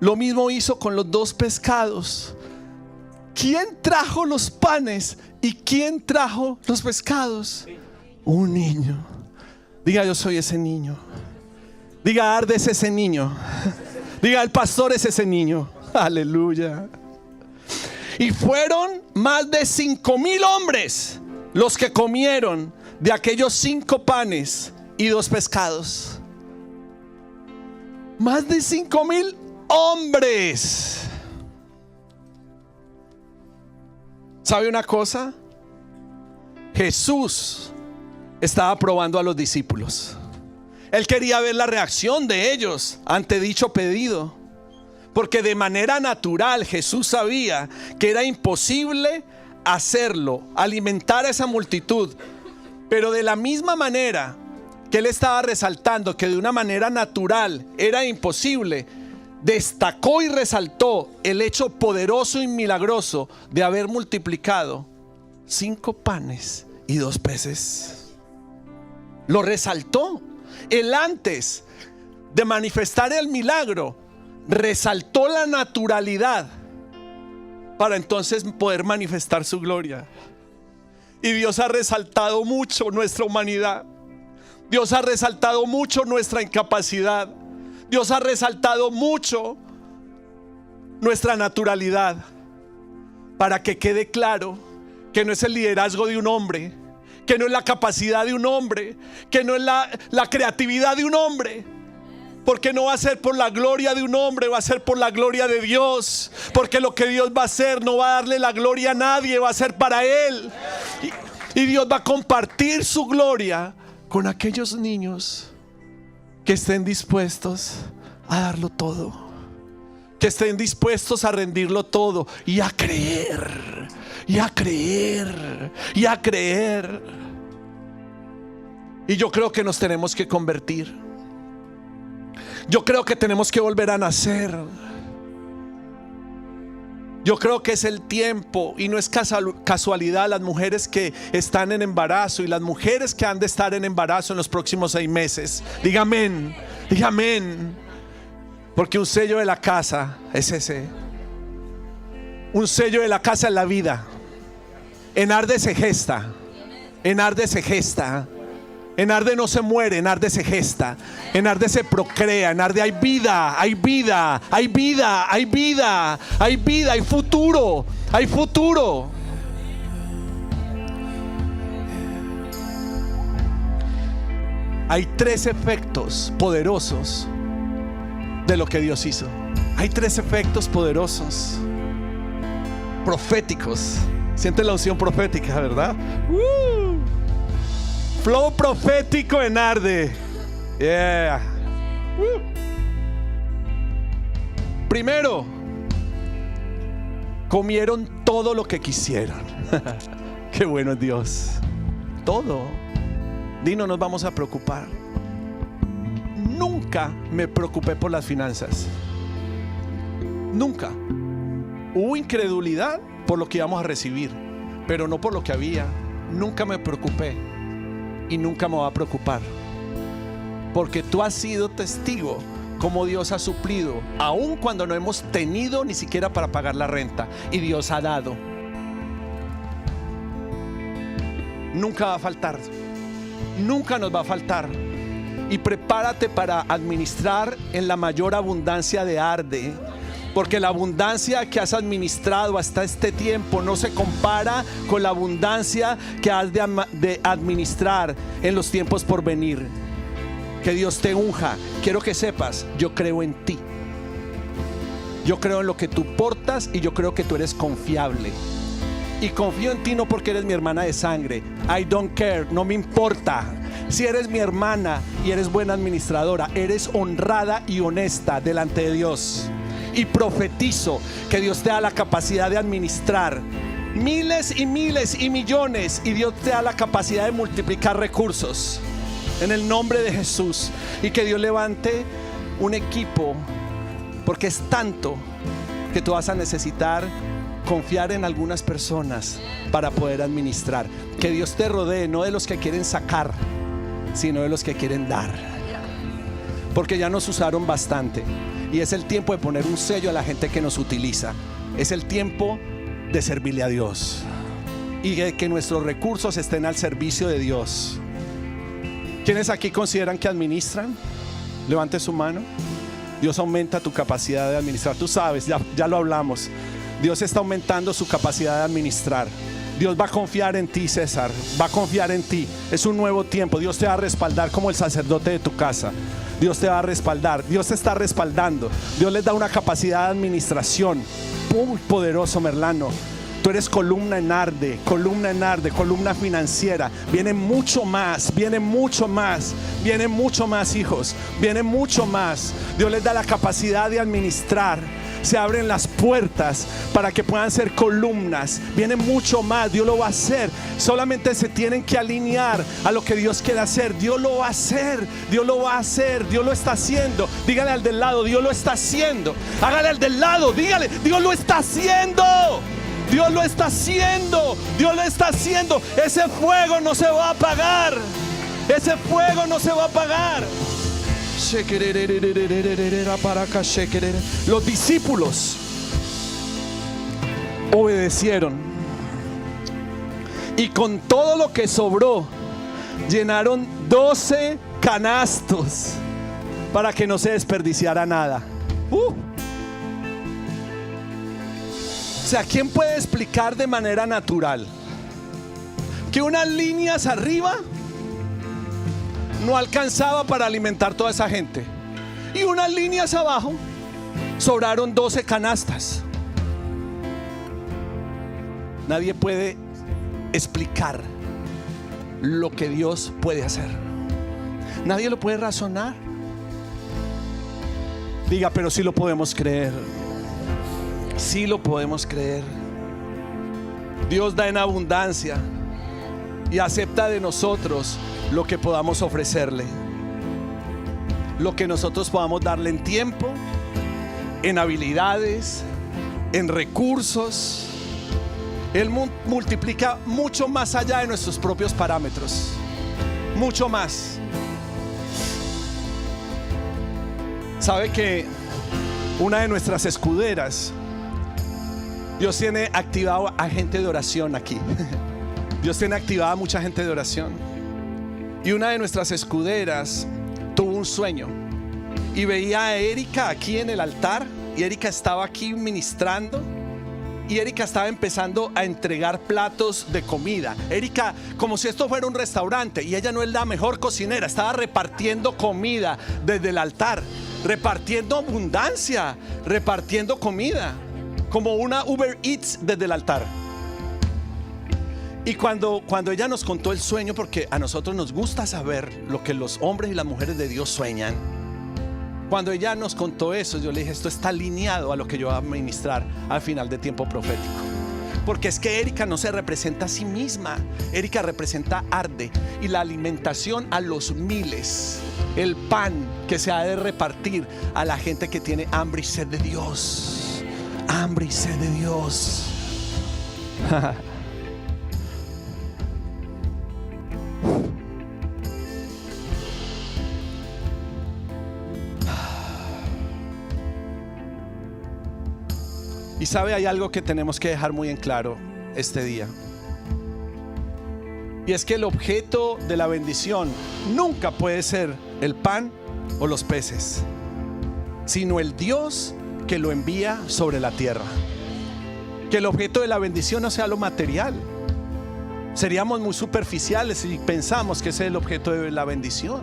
lo mismo hizo con los 2 pescados. ¿Quién trajo los panes y quién trajo los pescados? Un niño. Diga, yo soy ese niño. Diga, Arde es ese niño. Diga, el pastor es ese niño. Aleluya. Y fueron más de 5,000 hombres los que comieron de aquellos 5 panes y 2 pescados. Más de 5,000 hombres. ¿Sabe una cosa? Jesús estaba probando a los discípulos. Él quería ver la reacción de ellos ante dicho pedido. Porque de manera natural Jesús sabía que era imposible hacerlo, alimentar a esa multitud. Pero de la misma manera que él estaba resaltando que de una manera natural era imposible, destacó y resaltó el hecho poderoso y milagroso de haber multiplicado 5 panes y 2 peces. Lo resaltó. Él, antes de manifestar el milagro, resaltó la naturalidad para entonces poder manifestar su gloria. Y Dios ha resaltado mucho nuestra humanidad. Dios ha resaltado mucho nuestra incapacidad. Dios ha resaltado mucho nuestra naturalidad, para que quede claro que no es el liderazgo de un hombre, que no es la capacidad de un hombre, que no es la creatividad de un hombre. Porque no va a ser por la gloria de un hombre, va a ser por la gloria de Dios. Porque lo que Dios va a hacer no va a darle la gloria a nadie, va a ser para Él. Y Dios va a compartir su gloria con aquellos niños que estén dispuestos a darlo todo, que estén dispuestos a rendirlo todo y a creer, y a creer, y a creer. Y yo creo que nos tenemos que convertir. Yo creo que tenemos que volver a nacer. Yo creo que es el tiempo, y no es casualidad, las mujeres que están en embarazo y las mujeres que han de estar en embarazo en los próximos 6 meses. Diga amén, diga amén. Porque un sello de la casa es ese. Un sello de la casa es la vida. En Arde se gesta. En Arde se gesta. En Arde no se muere, en Arde se gesta. En Arde se procrea, en Arde hay vida, hay vida, hay vida, hay vida, hay vida, hay futuro, hay futuro. Hay 3 efectos poderosos de lo que Dios hizo. Hay 3 efectos poderosos, proféticos. Siente la unción profética, ¿verdad? Flow profético en Arde. Yeah. Primero, comieron todo lo que quisieron. Qué bueno es Dios. Todo. No nos vamos a preocupar. Nunca me preocupé por las finanzas. Nunca. Hubo incredulidad por lo que íbamos a recibir, pero no por lo que había. Nunca me preocupé. Y nunca me va a preocupar, porque tú has sido testigo cómo Dios ha suplido, aun cuando no hemos tenido ni siquiera para pagar la renta, y Dios ha dado. Nunca va a faltar, nunca nos va a faltar. Y prepárate para administrar en la mayor abundancia de Arde, porque la abundancia que has administrado hasta este tiempo no se compara con la abundancia que has de administrar en los tiempos por venir. Que Dios te unja. Quiero que sepas, yo creo en ti. Yo creo en lo que tú portas, y yo creo que tú eres confiable. Y confío en ti no porque eres mi hermana de sangre. I don't care, no me importa. Si eres mi hermana y eres buena administradora, eres honrada y honesta delante de Dios. Y profetizo que Dios te da la capacidad de administrar miles y miles y millones, y Dios te da la capacidad de multiplicar recursos en el nombre de Jesús. Y que Dios levante un equipo, porque es tanto que tú vas a necesitar confiar en algunas personas para poder administrar. Que Dios te rodee, no de los que quieren sacar, sino de los que quieren dar, porque ya nos usaron bastante y es el tiempo de poner un sello a la gente que nos utiliza. Es el tiempo de servirle a Dios y de que nuestros recursos estén al servicio de Dios. ¿Quiénes aquí consideran que administran? Levante su mano. Dios aumenta tu capacidad de administrar. Tú sabes, ya lo hablamos. Dios está aumentando su capacidad de administrar. Dios va a confiar en ti, César. Va a confiar en ti. Es un nuevo tiempo. Dios te va a respaldar como el sacerdote de tu casa. Dios te va a respaldar. Dios te está respaldando. Dios les da una capacidad de administración muy poderoso, Merlano. Tú eres columna en arde, columna financiera. Viene mucho más, hijos. Viene mucho más. Dios les da la capacidad de administrar. Se abren las puertas para que puedan ser columnas. Viene mucho más. Dios lo va a hacer. Solamente se tienen que alinear a lo que Dios quiere hacer. Dios lo va a hacer. Dios lo va a hacer. Dios lo está haciendo. Dígale al del lado, Dios lo está haciendo. Hágale al del lado, dígale, Dios lo está haciendo. Dios lo está haciendo. Dios lo está haciendo. Ese fuego no se va a apagar. Ese fuego no se va a apagar. Los discípulos obedecieron y con todo lo que sobró llenaron 12 canastos para que no se desperdiciara nada. O sea, ¿quién puede explicar de manera natural que unas líneas arriba no alcanzaba para alimentar toda esa gente y unas líneas abajo sobraron 12 canastas? Nadie puede explicar lo que Dios puede hacer. Nadie lo puede razonar. Diga, pero sí lo podemos creer. Sí lo podemos creer. Dios da en abundancia y acepta de nosotros lo que podamos ofrecerle, lo que nosotros podamos darle en tiempo, en habilidades, en recursos. Él multiplica mucho más allá de nuestros propios parámetros, mucho más. Sabe que una de nuestras escuderas, Dios tiene activado a gente de oración aquí. Dios tiene activada a mucha gente de oración. Y una de nuestras escuderas tuvo un sueño y veía a Erika aquí en el altar, y Erika estaba aquí ministrando, y Erika estaba empezando a entregar platos de comida. Erika, como si esto fuera un restaurante, y ella no es la mejor cocinera, estaba repartiendo comida desde el altar, repartiendo abundancia, repartiendo comida, como una Uber Eats desde el altar. Y cuando ella nos contó el sueño, porque a nosotros nos gusta saber lo que los hombres y las mujeres de Dios sueñan, cuando ella nos contó eso, yo le dije, esto está alineado a lo que yo voy a ministrar al final de tiempo profético. Porque es que Erika no se representa a sí misma, Erika representa arde y la alimentación a los miles, el pan que se ha de repartir a la gente que tiene hambre y sed de Dios. Hambre y sed de Dios. Y sabe, hay algo que tenemos que dejar muy en claro este día, y es que el objeto de la bendición nunca puede ser el pan o los peces, sino el Dios que lo envía sobre la tierra. Que el objeto de la bendición no sea lo material. Seríamos muy superficiales si pensamos que ese es el objeto de la bendición.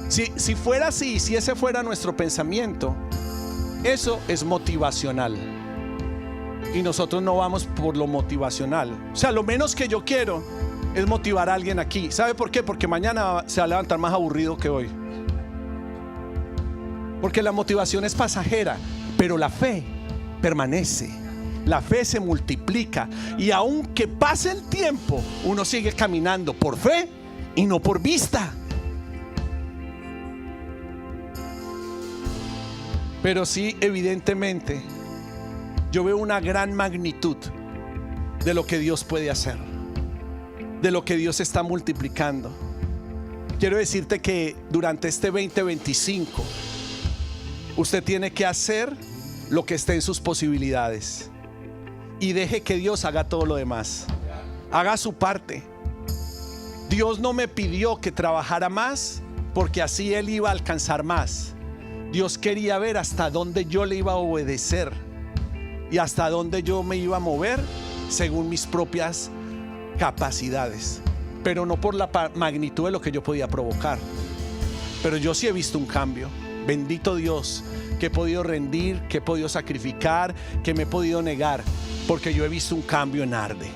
Si fuera así, si ese fuera nuestro pensamiento, eso es motivacional, y nosotros no vamos por lo motivacional. O sea, lo menos que yo quiero es motivar a alguien aquí. ¿Sabe por qué? Porque mañana se va a levantar más aburrido que hoy. Porque la motivación es pasajera, pero la fe permanece. La fe se multiplica. Y aunque pase el tiempo, uno sigue caminando por fe y no por vista. Pero sí, evidentemente, yo veo una gran magnitud de lo que Dios puede hacer, de lo que Dios está multiplicando. Quiero decirte que durante este 2025 usted tiene que hacer lo que esté en sus posibilidades y deje que Dios haga todo lo demás. Haga su parte. Dios no me pidió que trabajara más porque así Él iba a alcanzar más. Dios quería ver hasta dónde yo le iba a obedecer y hasta dónde yo me iba a mover según mis propias capacidades, pero no por la magnitud de lo que yo podía provocar. Pero yo sí he visto un cambio. Bendito Dios, que he podido rendir, que he podido sacrificar, que me he podido negar, porque yo he visto un cambio en Arde.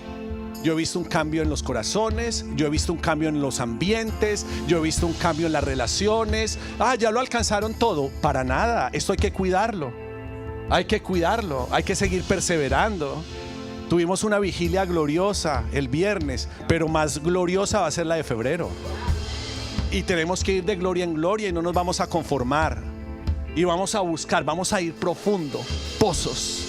Yo he visto un cambio en los corazones, yo he visto un cambio en los ambientes, yo he visto un cambio en las relaciones. Ya lo alcanzaron todo. Para nada, esto hay que cuidarlo. Hay que cuidarlo, hay que seguir perseverando. Tuvimos una vigilia gloriosa el viernes, pero más gloriosa va a ser la de febrero. Y tenemos que ir de gloria en gloria y no nos vamos a conformar. Y vamos a buscar, vamos a ir profundo. Pozos.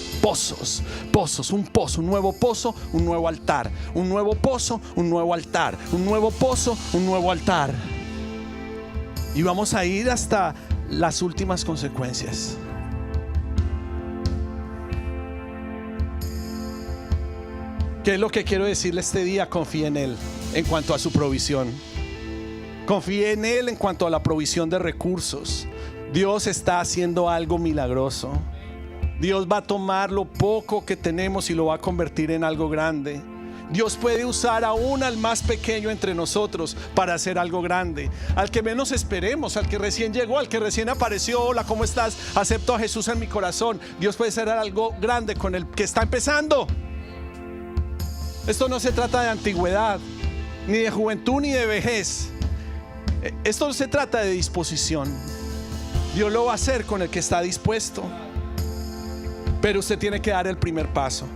Un pozo, un nuevo pozo, un nuevo altar. Un nuevo pozo, un nuevo altar. Un nuevo pozo, un nuevo altar. Y vamos a ir hasta las últimas consecuencias. ¿Qué es lo que quiero decirle este día? Confíe en Él en cuanto a su provisión. Confíe en Él en cuanto a la provisión de recursos. Dios está haciendo algo milagroso. Dios va a tomar lo poco que tenemos y lo va a convertir en algo grande. Dios puede usar aún al más pequeño entre nosotros para hacer algo grande. Al que menos esperemos, al que recién llegó, al que recién apareció. Hola, ¿cómo estás? Acepto a Jesús en mi corazón. Dios puede hacer algo grande con el que está empezando. Esto no se trata de antigüedad, ni de juventud, ni de vejez. Esto se trata de disposición. Dios lo va a hacer con el que está dispuesto. Pero usted tiene que dar el primer paso.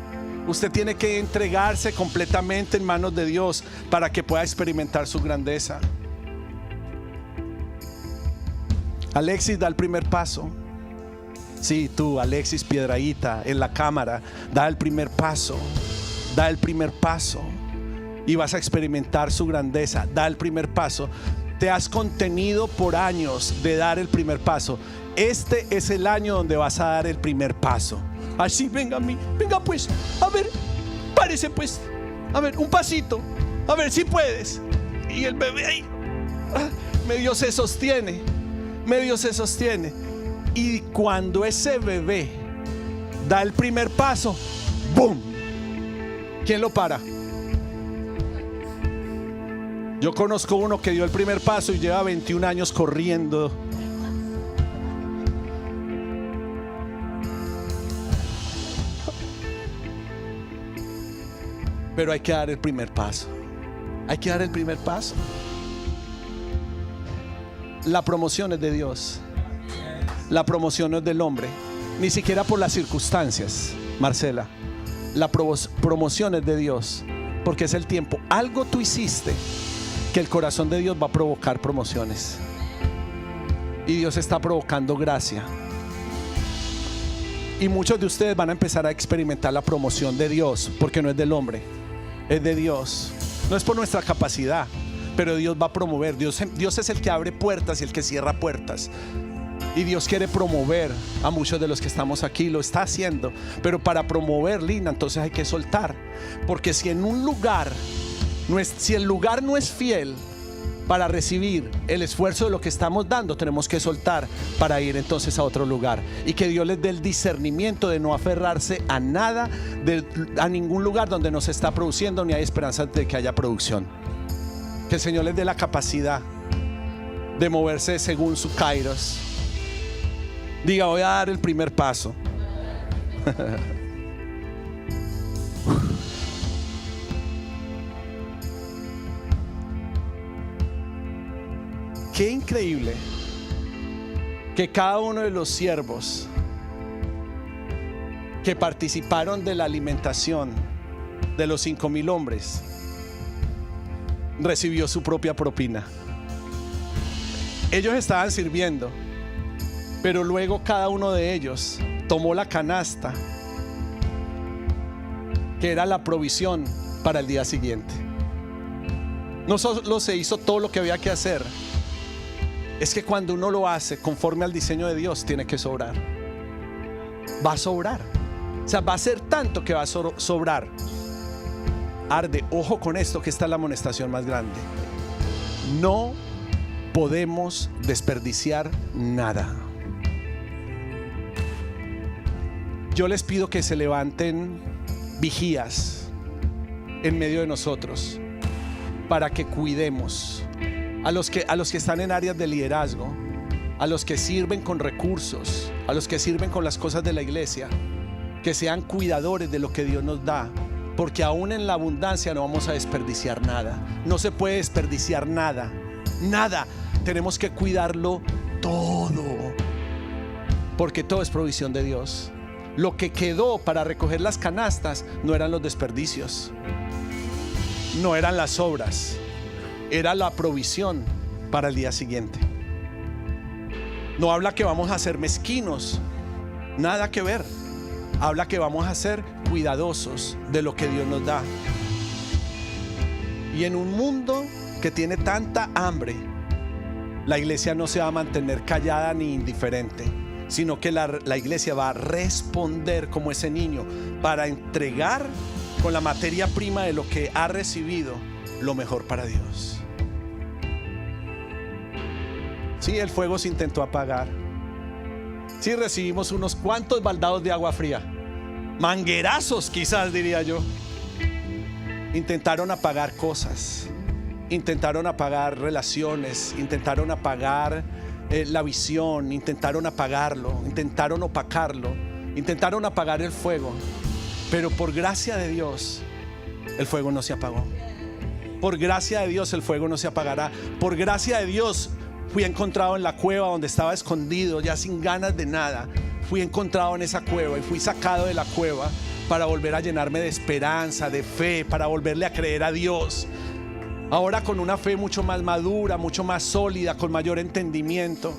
Usted tiene que entregarse completamente en manos de Dios para que pueda experimentar su grandeza. Alexis, da el primer paso. Sí, tú, Alexis Piedrahíta, en la cámara, da el primer paso. Da el primer paso y vas a experimentar su grandeza. Da el primer paso. Te has contenido por años de dar el primer paso. Este es el año donde vas a dar el primer paso. Así, venga a mí, venga pues, a ver, párese pues, a ver, un pasito, a ver si puedes. Y el bebé ahí, medio se sostiene, y cuando ese bebé da el primer paso, ¡boom! ¿Quién lo para? Yo conozco uno que dio el primer paso y lleva 21 años corriendo. Pero hay que dar el primer paso. Hay que dar el primer paso. La promoción es de Dios. La promoción no es del hombre. Ni siquiera por las circunstancias, Marcela. La promoción es de Dios. Porque es el tiempo. Algo tú hiciste que el corazón de Dios va a provocar promociones. Y Dios está provocando gracia. Y muchos de ustedes van a empezar a experimentar la promoción de Dios. Porque no es del hombre, es de Dios. No es por nuestra capacidad, pero Dios va a promover. Dios es el que abre puertas y el que cierra puertas. Y Dios quiere promover a muchos de los que estamos aquí. Lo está haciendo. Pero para promover, Lina, entonces hay que soltar. Porque si en un lugar si el lugar no es fiel para recibir el esfuerzo de lo que estamos dando, tenemos que soltar para ir entonces a otro lugar. Y que Dios les dé el discernimiento de no aferrarse a nada, a ningún lugar donde no se está produciendo ni hay esperanza de que haya producción. Que el Señor les dé la capacidad de moverse según su kairos. Diga, voy a dar el primer paso. qué increíble que cada uno de los siervos que participaron de la alimentación de los 5,000 hombres recibió su propia propina. Ellos estaban sirviendo, pero luego cada uno de ellos tomó la canasta que era la provisión para el día siguiente. No solo se hizo todo lo que había que hacer, es que cuando uno lo hace conforme al diseño de Dios, tiene que sobrar. Va a sobrar. O sea, va a ser tanto que va a sobrar. Arde, ojo con esto, que esta es la amonestación más grande. No podemos desperdiciar nada. Yo les pido que se levanten vigías en medio de nosotros para que cuidemos a los que están en áreas de liderazgo, a los que sirven con recursos, a los que sirven con las cosas de la iglesia, que sean cuidadores de lo que Dios nos da, porque aún en la abundancia no vamos a desperdiciar nada. No se puede desperdiciar nada, nada. Tenemos que cuidarlo todo, porque todo es provisión de Dios. Lo que quedó para recoger las canastas no eran los desperdicios, no eran las obras, era la provisión para el día siguiente. No habla que vamos a ser mezquinos, nada que ver. Habla que vamos a ser cuidadosos de lo que Dios nos da. Y en un mundo que tiene tanta hambre, la iglesia no se va a mantener callada ni indiferente, sino que la iglesia va a responder como ese niño para entregar con la materia prima de lo que ha recibido lo mejor para Dios. Sí, el fuego se intentó apagar. Sí, recibimos unos cuantos baldados de agua fría, manguerazos quizás diría yo. Intentaron apagar cosas, intentaron apagar relaciones, intentaron apagar la visión, intentaron apagarlo, intentaron opacarlo, intentaron apagar el fuego. Pero por gracia de Dios el fuego no se apagó. Por gracia de Dios el fuego no se apagará. Por gracia de Dios fui encontrado en la cueva donde estaba escondido, ya sin ganas de nada. Fui encontrado en esa cueva y fui sacado de la cueva para volver a llenarme de esperanza, de fe, para volverle a creer a Dios. Ahora con una fe mucho más madura, mucho más sólida, con mayor entendimiento.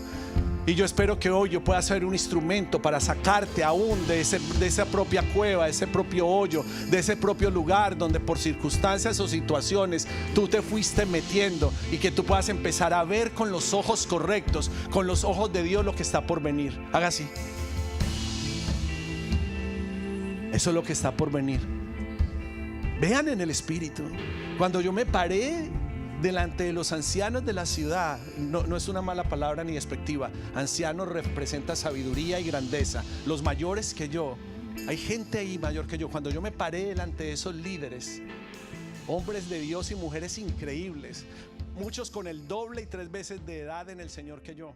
Y yo espero que hoy yo pueda ser un instrumento para sacarte aún de esa propia cueva, de ese propio hoyo, de ese propio lugar donde por circunstancias o situaciones tú te fuiste metiendo, y que tú puedas empezar a ver con los ojos correctos, con los ojos de Dios, lo que está por venir. Haga así. Eso es lo que está por venir. Vean en el espíritu. Cuando yo me paré delante de los ancianos de la ciudad, no es una mala palabra ni despectiva. Anciano representa sabiduría y grandeza, los mayores que yo. Hay gente ahí mayor que yo. Cuando yo me paré delante de esos líderes, hombres de Dios y mujeres increíbles, muchos con el doble y 3 veces de edad en el Señor que yo,